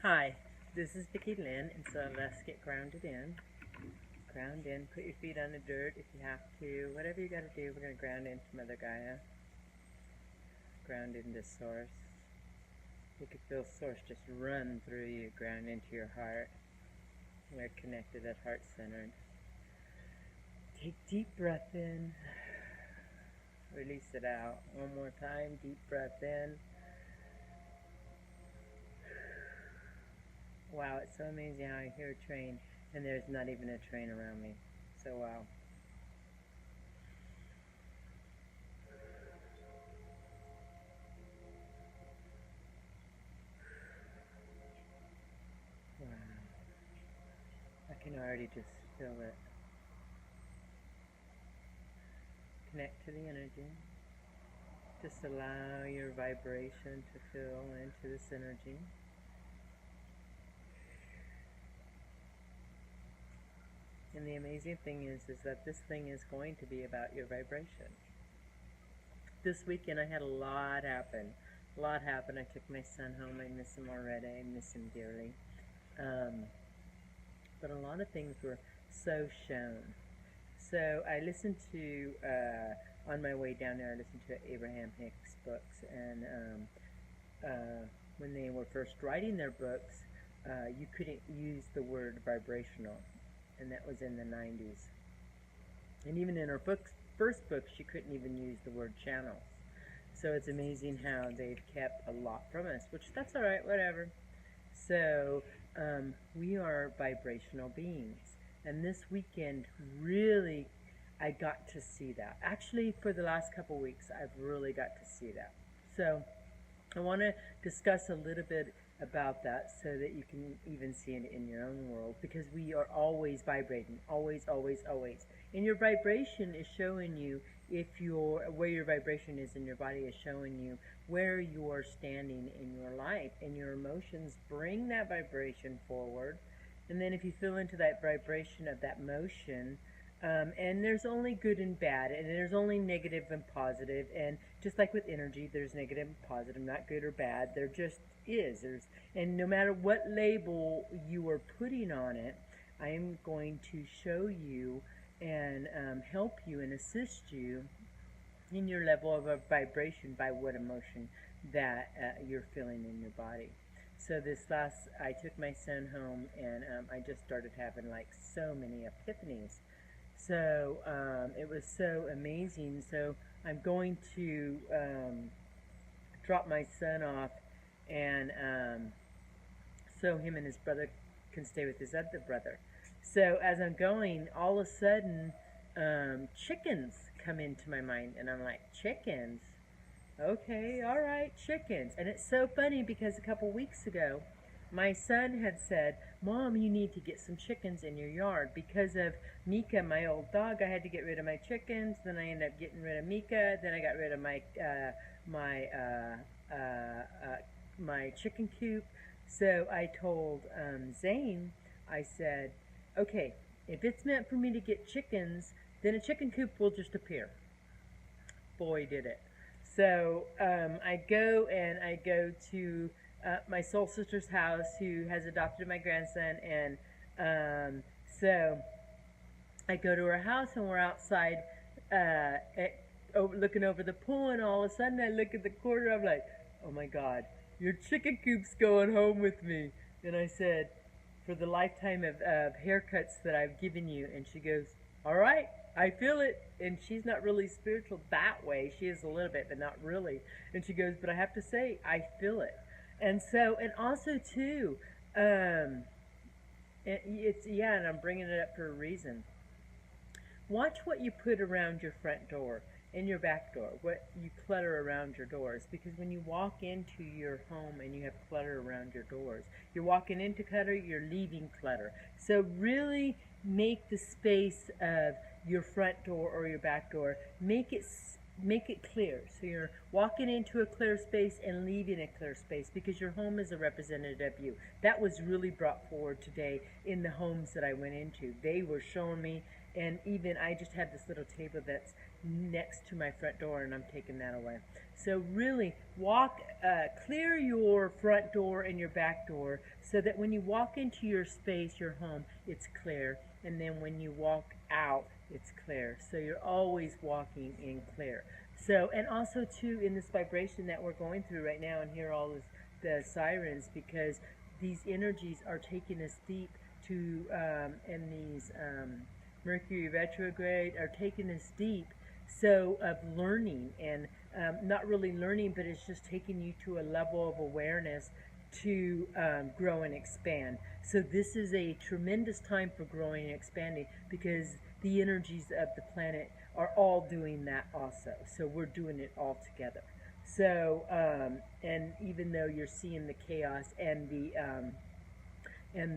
Hi, this is Vicki Lynn, and so let's get grounded in. Ground in, put your feet on the dirt if you have to. Whatever you gotta do, we're gonna ground into Mother Gaia. Ground into Source. You can feel Source just run through you, ground into your heart. We're connected at heart-centered. Take deep breath in. Release it out. One more time, deep breath in. Wow, it's so amazing how I hear a train, and there's not even a train around me. So wow. Wow. I can already just feel it. Connect to the energy. Just allow your vibration to fill into this energy. And the amazing thing is that this thing is going to be about your vibration. This weekend I had a lot happen. I took my son home. I miss him already. I miss him dearly. But a lot of things were so shown. So I listened to, on my way down there, I listened to Abraham Hicks' books. And when they were first writing their books, you couldn't use the word vibrational. And that was in the 90s. And even in her first books, she couldn't even use the word channels. So it's amazing how they've kept a lot from us, which that's all right, whatever. So we are vibrational beings. And this weekend, really, I got to see that. Actually, for the last couple weeks, I've really got to see that. So I want to discuss a little bit about that so that you can even see it in your own world, because we are always vibrating, always, always, always. And your vibration is showing you where your vibration is in your body is showing you where you are standing in your life, and your emotions bring that vibration forward. And then if you feel into that vibration of that motion, and there's only good and bad, and there's only negative and positive, and just like with energy, there's negative and positive, not good or bad, there just is. And no matter what label you are putting on it, I am going to show you and help you and assist you in your level of a vibration by what emotion that you're feeling in your body. So I took my son home, and I just started having like so many epiphanies. So it was so amazing. So I'm going to drop my son off, and so him and his brother can stay with his other brother. So as I'm going, all of a sudden chickens come into my mind, and I'm like, chickens? Okay, all right, chickens. And it's so funny because a couple weeks ago, my son had said, Mom, you need to get some chickens in your yard. Because of Mika, my old dog, I had to get rid of my chickens. Then I ended up getting rid of Mika. Then I got rid of my chicken coop. So I told Zane, I said, okay, if it's meant for me to get chickens, then a chicken coop will just appear. Boy, did it. So I go to my soul sister's house, who has adopted my grandson, and so I go to her house, and we're outside looking over the pool, and all of a sudden I look at the corner. I'm like, oh my God, your chicken coop's going home with me. And I said, for the lifetime of haircuts that I've given you. And she goes, all right, I feel it. And she's not really spiritual that way. She is a little bit, but not really. And she goes, but I have to say, I feel it. And so, and also too, and I'm bringing it up for a reason. Watch what you put around your front door and your back door, what you clutter around your doors. Because when you walk into your home and you have clutter around your doors, you're walking into clutter, you're leaving clutter. So really make the space of your front door or your back door, make it clear. So you're walking into a clear space and leaving a clear space, because your home is a representative of you. That was really brought forward today in the homes that I went into. They were showing me, and even I just had this little table that's next to my front door, and I'm taking that away. So really clear your front door and your back door so that when you walk into your space, your home, it's clear. And then when you walk out, it's clear. So you're always walking in clear. So, and also too, in this vibration that we're going through right now, and hear all the sirens, because these energies are taking us deep to, and these Mercury retrograde are taking us deep. So of learning, and not really learning, but it's just taking you to a level of awareness to grow and expand. So this is a tremendous time for growing and expanding, because the energies of the planet are all doing that also. So we're doing it all together. So and even though you're seeing the chaos and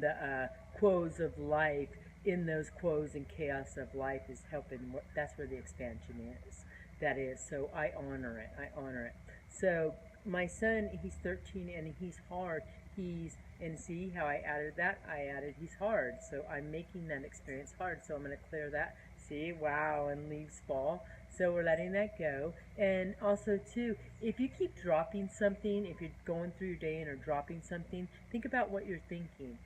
the quos of life, in those quos and chaos of life is helping. That's where the expansion is. That is. So I honor it. I honor it. So my son, he's 13 and he's hard. And see how I added that? I added he's hard. So I'm making that experience hard. So I'm going to clear that. See, wow, and leaves fall. So we're letting that go. And also too, if you keep dropping something, if you're going through your day and are dropping something, think about what you're thinking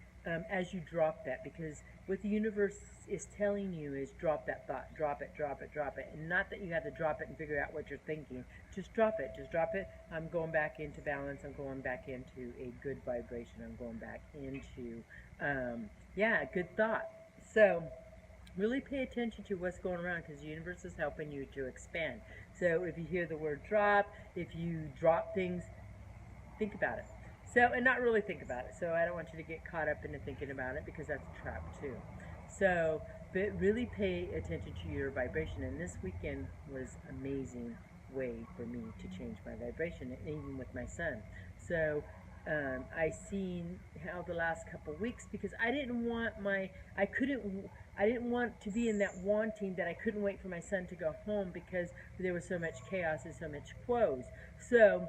as you drop that, because what the universe is telling you is drop that thought, drop it, drop it, drop it. And not that you have to drop it and figure out what you're thinking. Just drop it, just drop it. I'm going back into balance. I'm going back into a good vibration. I'm going back into, yeah, good thought. So really pay attention to what's going around, because the universe is helping you to expand. So if you hear the word drop, if you drop things, think about it. So, and not really think about it. So I don't want you to get caught up into thinking about it, because that's a trap too. So, but really pay attention to your vibration. And this weekend was an amazing way for me to change my vibration, and even with my son. So I seen how the last couple of weeks, because I didn't want to be in that wanting that I couldn't wait for my son to go home, because there was so much chaos and so much quos. So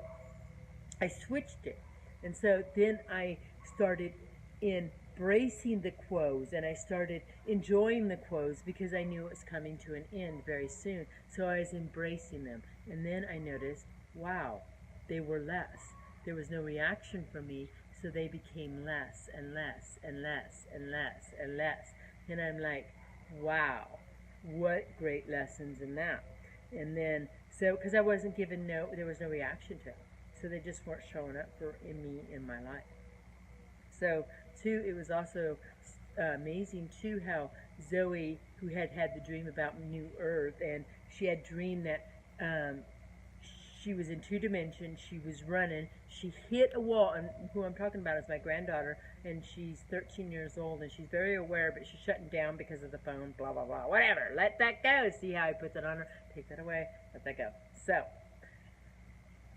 I switched it. And so then I started embracing the quos, and I started enjoying the quos, because I knew it was coming to an end very soon. So I was embracing them. And then I noticed, wow, they were less. There was no reaction from me, so they became less and less and less and less and less. And I'm like, wow, what great lessons in that. And then, so, because I wasn't given there was no reaction to it. So they just weren't showing up in me in my life. So too, it was also amazing too how Zoe, who had the dream about New Earth, and she had dreamed that she was in 2 dimensions, she was running, she hit a wall, and who I'm talking about is my granddaughter, and she's 13 years old, and she's very aware, but she's shutting down because of the phone, blah, blah, blah, whatever, let that go. See how I put that on her? Take that away, let that go. So,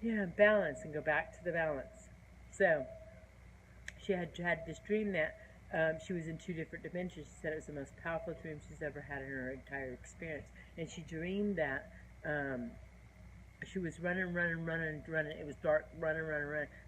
yeah, balance, and go back to the balance. So, she had this dream that she was in 2 different dimensions. She said it was the most powerful dream she's ever had in her entire experience. And she dreamed that she was running. It was dark, running,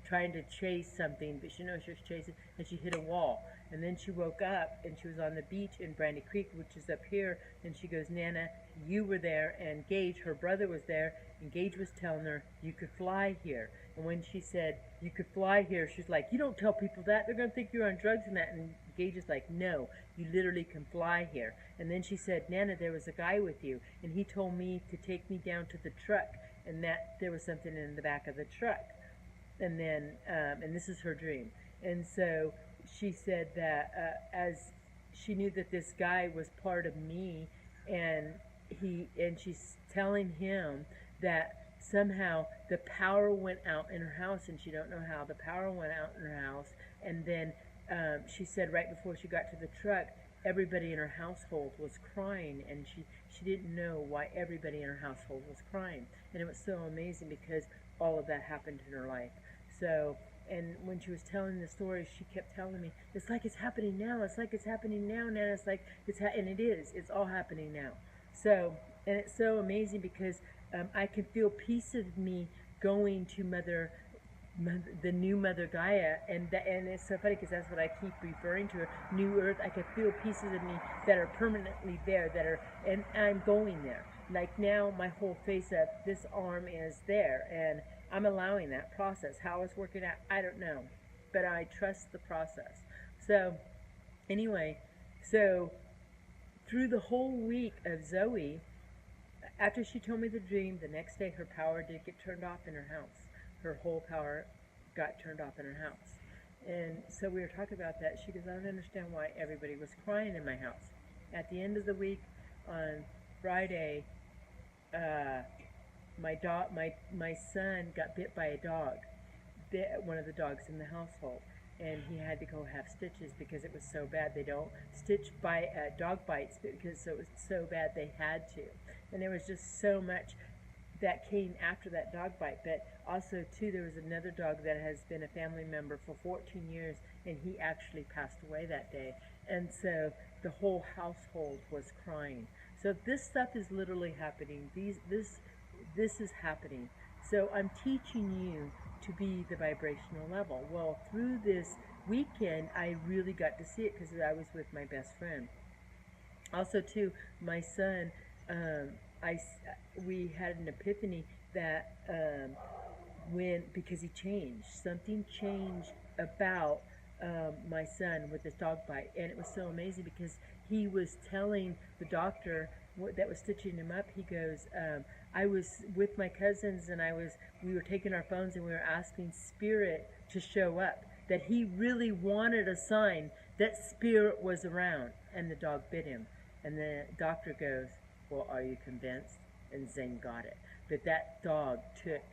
trying to chase something, but she knows she was chasing, and she hit a wall. And then she woke up, and she was on the beach in Brandy Creek, which is up here, and she goes, Nana, you were there, and Gage, her brother, was there, and Gage was telling her, you could fly here. And when she said, you could fly here, she's like, you don't tell people that, they're going to think you're on drugs and that. And Gage is like, no, you literally can fly here. And then she said, Nana, there was a guy with you, and he told me to take me down to the truck, and that there was something in the back of the truck. And then, and this is her dream. And so she said that as she knew that this guy was part of me, and she's telling him that somehow the power went out in her house, and she don't know how the power went out in her house. And then she said right before she got to the truck, everybody in her household was crying, and she didn't know why everybody in her household was crying. And it was so amazing, because all of that happened in her life. So, and when she was telling the story, she kept telling me, it's like it's happening now, it's like it's happening now, Nana, it's like and it is, it's all happening now. So, and it's so amazing, because I can feel piece of me going to the new Mother Gaia, and it's so funny, because that's what I keep referring to her, New Earth. I can feel pieces of me that are permanently there, and I'm going there. like now my whole face up, this arm is there, and I'm allowing that process. How it's working out, I don't know, but I trust the process. So anyway, so through the whole week of Zoe, after she told me the dream, the next day her power did get turned off in her house. Her whole power got turned off in her house. And so we were talking about that. She goes, I don't understand why everybody was crying in my house. At the end of the week, on Friday, my son got bit by a dog, bit one of the dogs in the household, and he had to go have stitches because it was so bad. They don't stitch by dog bites because it was so bad they had to, and there was just so much that came after that dog bite. But also too, there was another dog that has been a family member for 14 years, and he actually passed away that day, and so the whole household was crying. So this stuff is literally happening. This is happening. So I'm teaching you to be the vibrational level. Well, through this weekend, I really got to see it because I was with my best friend. Also, too, my son, we had an epiphany that because he changed, something changed about my son with this dog bite, and it was so amazing because he was telling the doctor that was stitching him up. He goes, I was with my cousins, and we were taking our phones and we were asking Spirit to show up, that he really wanted a sign that Spirit was around, and the dog bit him. And the doctor goes, well, are you convinced? And Zane got it. But that dog took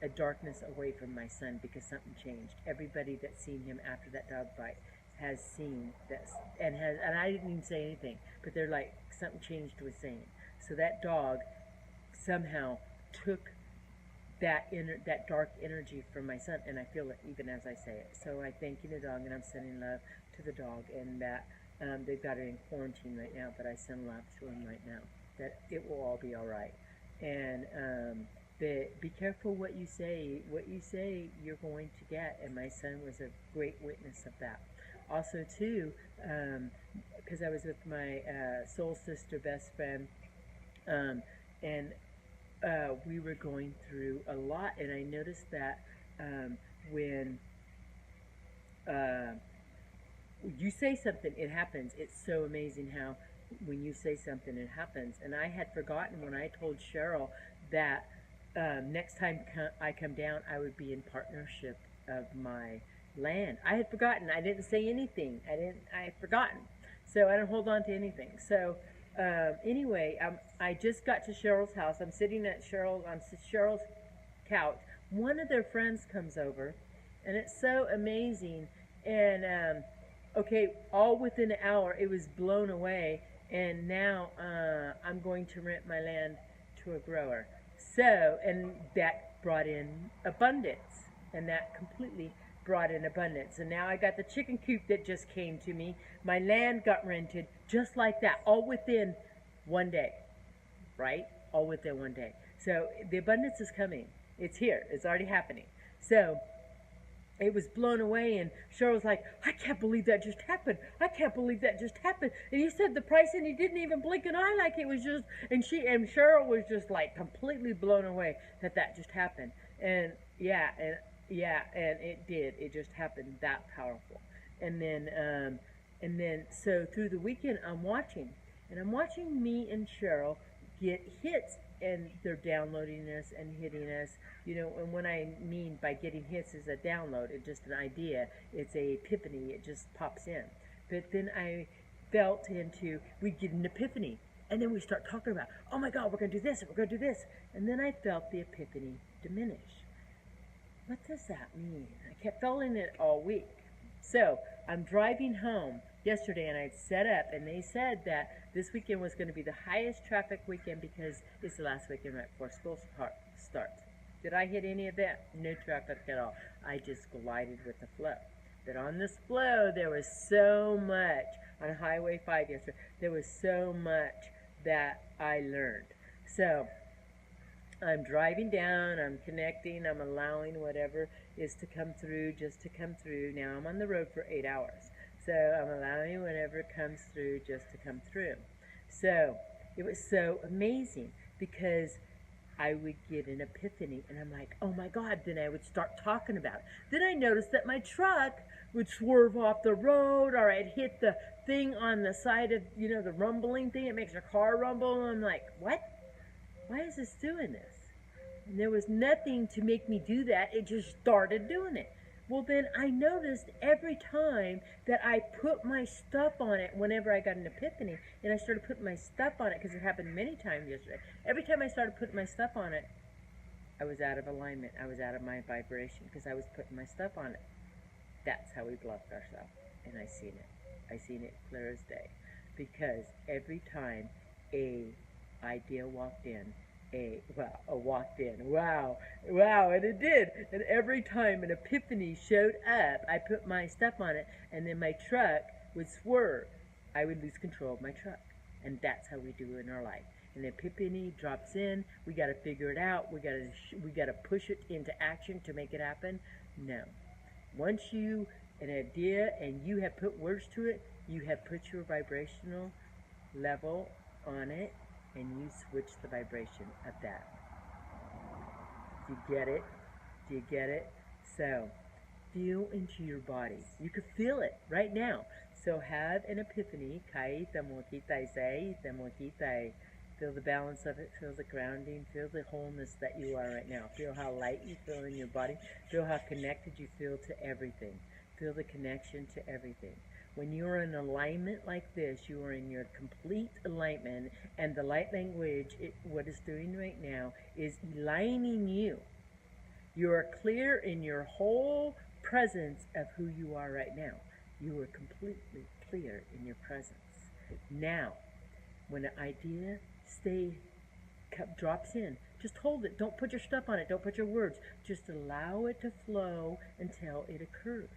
a darkness away from my son because something changed. Everybody that's seen him after that dog bite has seen that, and I didn't even say anything, but they're like, something changed with Zane. So that dog somehow took that dark energy from my son, and I feel it even as I say it. So I thank you, the dog, and I'm sending love to the dog, and that they've got it in quarantine right now, but I send love to him right now, that it will all be all right. And be careful what you say. What you say, you're going to get, and my son was a great witness of that. Also, too, because I was with my soul sister best friend, and we were going through a lot, and I noticed that when you say something, it happens. It's so amazing how when you say something, it happens. And I had forgotten when I told Cheryl that next time I come down, I would be in partnership of my land. I had forgotten. I didn't say anything. I had forgotten. So I don't hold on to anything. So anyway, I just got to Cheryl's house. I'm sitting on Cheryl's couch. One of their friends comes over, and it's so amazing. And okay, all within an hour, it was blown away. And now I'm going to rent my land to a grower. So, and that brought in abundance, and that completely brought in abundance. And now I got the chicken coop that just came to me. My land got rented just like that, all within one day, right? All within one day. So the abundance is coming. It's here. It's already happening. So it was blown away, and Cheryl's like, I can't believe that just happened. I can't believe that just happened. And he said the price, and he didn't even blink an eye, like it was just, and Cheryl was just like completely blown away that just happened. And yeah, and it did. It just happened that powerful. And then so through the weekend, I'm watching me and Cheryl get hits, and they're downloading us and hitting us, and what I mean by getting hits is a download. It's just an idea. It's a epiphany. It just pops in. But then I felt we get an epiphany, and then we start talking about, oh my God, we're going to do this, and we're going to do this. And then I felt the epiphany diminish. What does that mean? I kept feeling it all week. So I'm driving home yesterday, and I'd set up, and they said that this weekend was going to be the highest traffic weekend because it's the last weekend right before school starts. Did I hit any of that? No traffic at all. I just glided with the flow. But on this flow, there was so much, on Highway 5 yesterday, there was so much that I learned. So I'm driving down, I'm connecting, I'm allowing whatever is to come through just to come through. Now I'm on the road for 8 hours. So I'm allowing whatever comes through just to come through. So it was so amazing. because I would get an epiphany, and I'm like, oh my God, then I would start talking about it. Then I noticed that my truck would swerve off the road, or I'd hit the thing on the side of, the rumbling thing. It makes your car rumble, and I'm like, what? Why is this doing this? And there was nothing to make me do that. It just started doing it. Well, then I noticed every time that I put my stuff on it, whenever I got an epiphany, and I started putting my stuff on it, because it happened many times yesterday. Every time I started putting my stuff on it, I was out of alignment. I was out of my vibration, because I was putting my stuff on it. That's how we blocked ourselves. And I seen it. I seen it clear as day. Because every time a idea walked in, wow, and it did. And every time an epiphany showed up, I put my stuff on it, and then my truck would swerve. I would lose control of my truck. And that's how we do it in our life. An epiphany drops in, we got to figure it out, we got to push it into action to make it happen. No. Once an idea, and you have put words to it, you have put your vibrational level on it, and you switch the vibration of that. Do you get it? Do you get it? So, feel into your body. You can feel it right now. So have an epiphany. Feel the balance of it. Feel the grounding. Feel the wholeness that you are right now. Feel how light you feel in your body. Feel how connected you feel to everything. Feel the connection to everything. When you are in alignment like this, you are in your complete alignment, and the light language, what it's doing right now, is aligning you. You are clear in your whole presence of who you are right now. You are completely clear in your presence. Now, when an idea drops in, just hold it. Don't put your stuff on it. Don't put your words. Just allow it to flow until it occurs.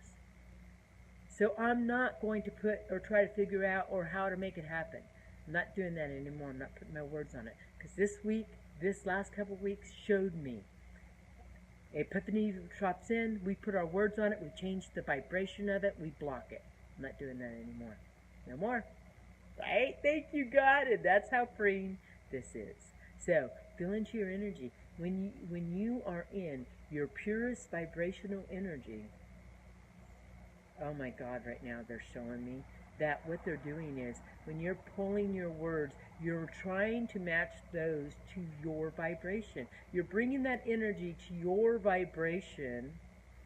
So I'm not going to put or try to figure out or how to make it happen. I'm not doing that anymore. I'm not putting my words on it. Because this last couple of weeks showed me. Epiphany drops in, we put our words on it, we change the vibration of it, we block it. I'm not doing that anymore. No more. Right? Thank you, God. And that's how freeing this is. So, feel into your energy. When you are in your purest vibrational energy, oh my God, right now they're showing me that what they're doing is, when you're pulling your words, you're trying to match those to your vibration. You're bringing that energy to your vibration,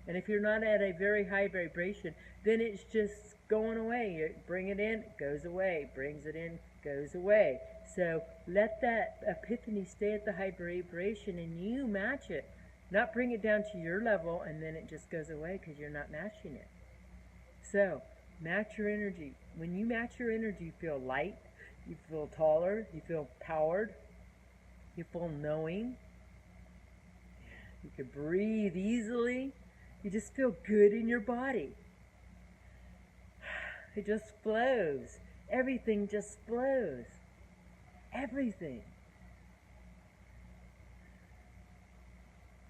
and if you're not at a very high vibration, then it's just going away. You bring it in, it goes away. Brings it in, goes away. So let that epiphany stay at the high vibration, and you match it. Not bring it down to your level, and then it just goes away because you're not matching it. So, match your energy. When you match your energy, you feel light, you feel taller, you feel powered, you feel knowing, you can breathe easily, you just feel good in your body. It just flows. Everything just flows. Everything.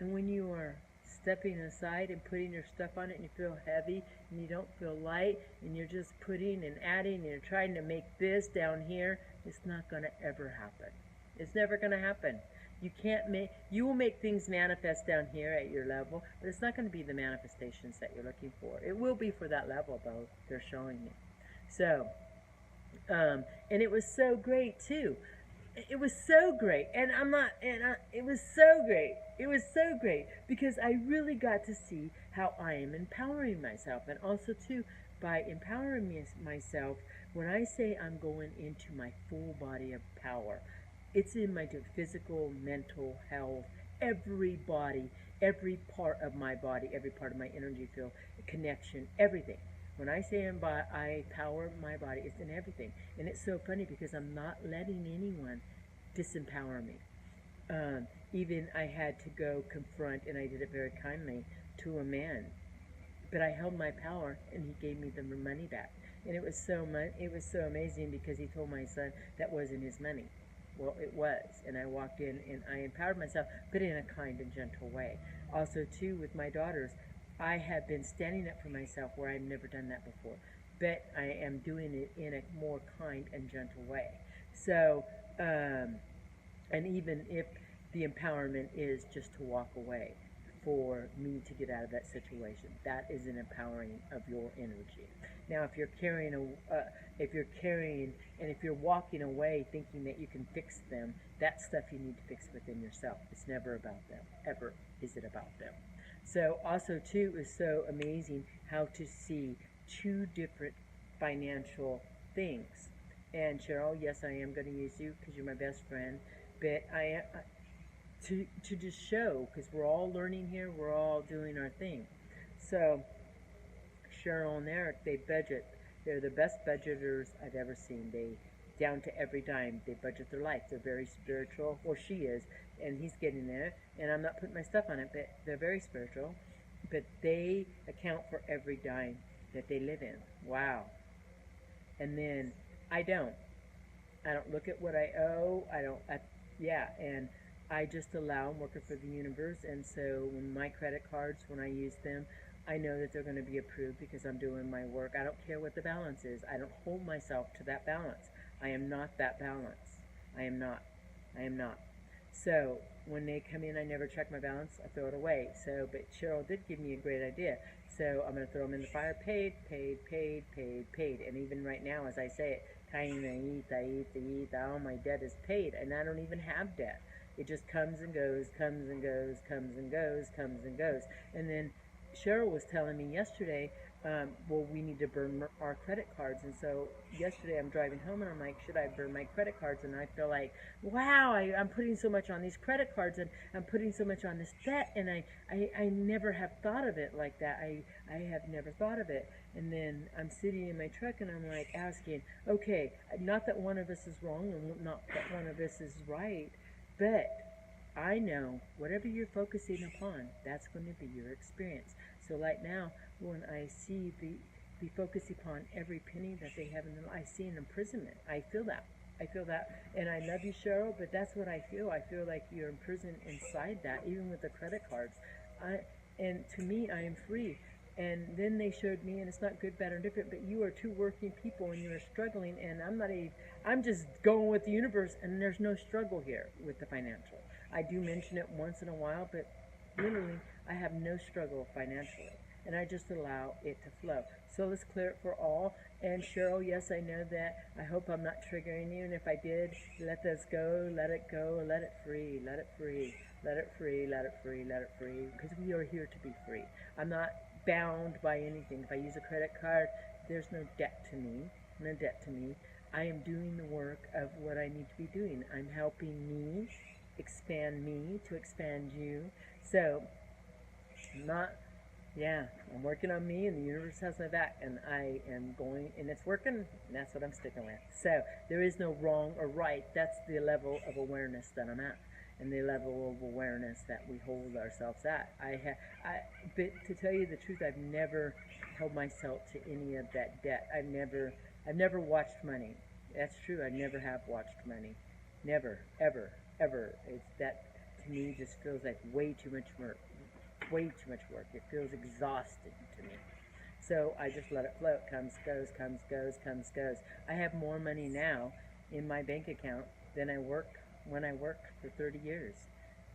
And when you are stepping aside and putting your stuff on it, and you feel heavy and you don't feel light, and you're just putting and adding and you're trying to make this down here, it's not going to ever happen. It's never going to happen. You will make things manifest down here at your level, but it's not going to be the manifestations that you're looking for. It will be for that level, though, they're showing me. So, and it was so great too. It was so great, it was so great. It was so great because I really got to see how I am empowering myself, and also too, by empowering myself, when I say I'm going into my full body of power, it's in my physical, mental health, every body, every part of my body, every part of my energy field, connection, everything. When I say I power my body, it's in everything. And it's so funny because I'm not letting anyone disempower me. Even I had to go confront, and I did it very kindly, to a man. But I held my power, and he gave me the money back. And it was so amazing because he told my son that wasn't his money. Well, it was. And I walked in, and I empowered myself, but in a kind and gentle way. Also, too, with my daughters, I have been standing up for myself where I've never done that before, but I am doing it in a more kind and gentle way. So, And even if the empowerment is just to walk away, for me to get out of that situation, that is an empowering of your energy. Now, if you're carrying, and if you're walking away thinking that you can fix them, that's stuff you need to fix within yourself. It's never about them. Ever is it about them. So also too is so amazing how to see two different financial things. And Cheryl, yes, I am going to use you because you're my best friend, but to just show, because we're all learning here, we're all doing our thing. So Cheryl and Eric, they budget. They're the best budgeters I've ever seen. They, down to every dime, they budget their life. They're very spiritual, or she is, and he's getting there. And I'm not putting my stuff on it, but they're very spiritual. But they account for every dime that they live in. Wow. And then I don't. I don't look at what I owe. And I just allow, I'm working for the universe, and so when my credit cards, when I use them, I know that they're going to be approved because I'm doing my work. I don't care what the balance is. I don't hold myself to that balance. I am not that balance. I am not. I am not. So when they come in, I never check my balance. I throw it away. So, but Cheryl did give me a great idea. So I'm going to throw them in the fire. Paid, paid, paid, paid, paid. And even right now, as I say it, all my debt is paid, and I don't even have debt. It just comes and goes, comes and goes, comes and goes, comes and goes. And then Cheryl was telling me yesterday, well, we need to burn our credit cards. And so yesterday I'm driving home and I'm like, should I burn my credit cards? And I feel like, wow, I'm putting so much on these credit cards, and I'm putting so much on this debt. And I never have thought of it like that. I have never thought of it. And then I'm sitting in my truck and I'm like asking, okay, not that one of us is wrong and not that one of us is right, but I know whatever you're focusing upon, that's going to be your experience. So right now, when I see the focus upon every penny that they have in their life, I see an imprisonment. I feel that. I feel that. And I love you, Cheryl, but that's what I feel. I feel like you're imprisoned inside that, even with the credit cards. And to me, I am free. And then they showed me, and it's not good, bad, or different, but you are two working people and you are struggling, and I'm just going with the universe, and there's no struggle here with the financial. I do mention it once in a while, but literally, I have no struggle financially, and I just allow it to flow. So let's clear it for all. And Cheryl, yes, I know that. I hope I'm not triggering you, and if I did, let this go, let it go, let it free, let it free, let it free, let it free, let it free, because we are here to be free. I'm not bound by anything. If I use a credit card, there's no debt to me, no debt to me. I am doing the work of what I need to be doing. I'm helping me to expand you. So, I'm working on me, and the universe has my back, and I am going, and it's working, and that's what I'm sticking with. So, there is no wrong or right. That's the level of awareness that I'm at, and the level of awareness that we hold ourselves at. But to tell you the truth, I've never held myself to any of that debt. I've never watched money. That's true. I never have watched money. Never, ever, ever. It's that, to me, just feels like way too much work. Way too much work. It feels exhausting to me. So I just let it float. Comes, goes, comes, goes, comes, goes. I have more money now in my bank account than when I worked for 30 years.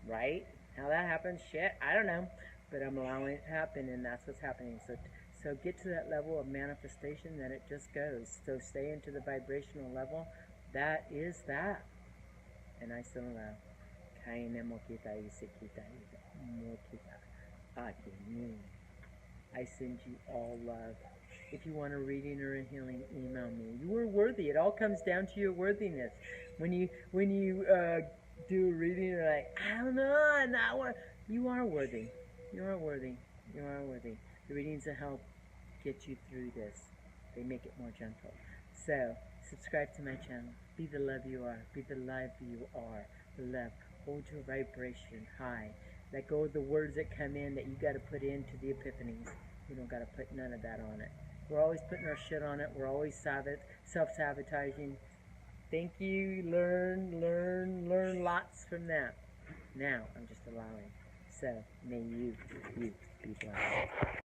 Right? How that happens, shit, I don't know. But I'm allowing it to happen, and that's what's happening. So get to that level of manifestation that it just goes. So stay into the vibrational level. That is that. And I still allow. Kaine mo kita isikita mo kita. I send you all love. If you want a reading or a healing, email me. You are worthy. It all comes down to your worthiness. When you do a reading, you're like, I don't know, I'm not worthy. You are worthy. You are worthy. You are worthy. The readings will help get you through this. They make it more gentle. So, subscribe to my channel. Be the love you are. Be the life you are. The love. Hold your vibration high. Let go of the words that come in that you got to put into the epiphanies. You don't got to put none of that on it. We're always putting our shit on it. We're always self-sabotaging. Thank you. Learn lots from that. Now, I'm just allowing. So, may you be blessed.